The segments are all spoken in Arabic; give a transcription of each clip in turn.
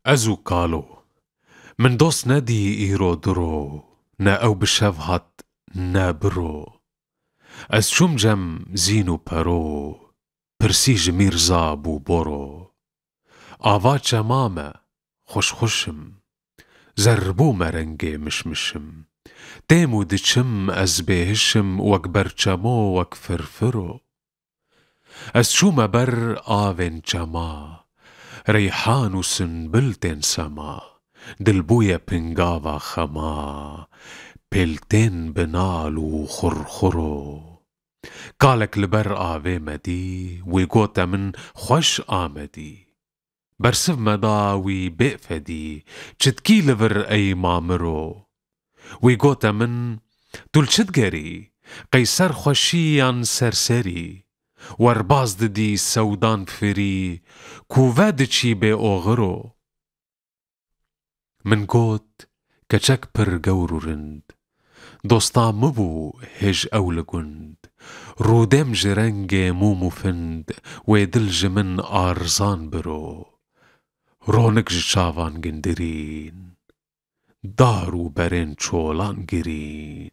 ازو قالو من دوست ندي ايرو درو نا او بشفهت نابرو از شوم جم زینو پرو پرسیج میرزا بو برو آوا چمامه خوش خوشم زربو مرنگه مشمشم تيمو دچم از بهشم وك برچمو وك فرفرو از شوم بر آوين چما ريحان و سنبلتين سما دلبويا بنگاوا خما بلتين بنال و خرخرو قالك لبر آوي مدي ويقوتا من خوش آمدي برسف مداوي بئفدي چتكي لبر اي مامرو ويقوتا من دول چتگري قيسر خوشيان سرسري ورباز ددي سودان فري كوفاد چي بي اوغرو من قوت كچك پر گورو رند دوستا مبو هج اولگند رودم جرنگ مومو فند ويدل جمن آرزان برو رونق جشاوان گندرين دارو برين چولان گرين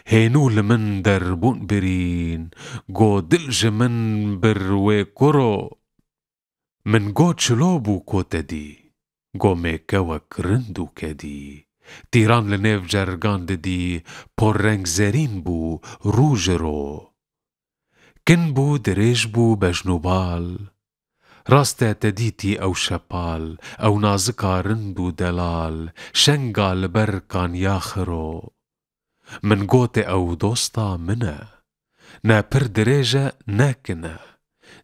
هينو لمن دربون برين گو دل جمن بروي كرو من گو چلو بو كوتدي گو ميكوك رندو كدي تيران لنيف جرگان ددي پر رنگ زرين بو روج رو كن بو دريج بو بجنوبال راسته تديتي او شپال او نازكا رندو دلال شنگا لبركان ياخرو من قوتي او دوستا منه نا پر دريجة ناكنه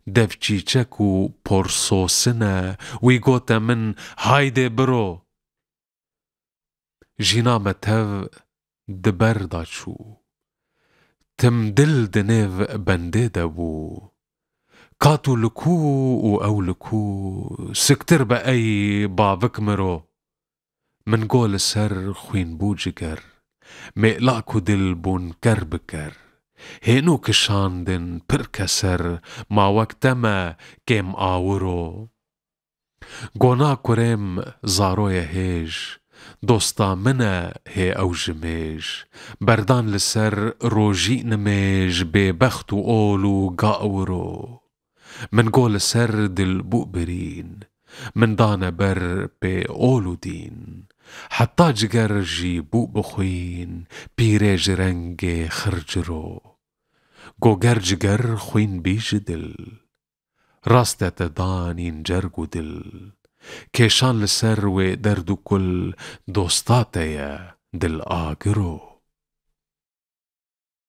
دفچي چكو پرسوسنه وي قوتا من هايدي برو جينا متهv دبردا چو تم دل دنيف بنده دبو كاتو لكو و او لكو سكتر بأي بابك مرو من قول سر خوين بو جگر مقلاكو دل بون كر بكر هينو كشاندن پر كسر ما وقتما كم آورو قونا كريم زارويا هيج دوستا منا هي او جميج بردان لسر روجي نميج ببخت و اولو قاورو من قول سر دل بؤبرين من دانا بر بي اولو دين حتى جگر جي بو بخوين بيريج رنگ خرجرو گو گر جگر خوين بيج دل راسته تدانين جرگو دل كيشان لسر و دردو كل دوستاتيا دل آگرو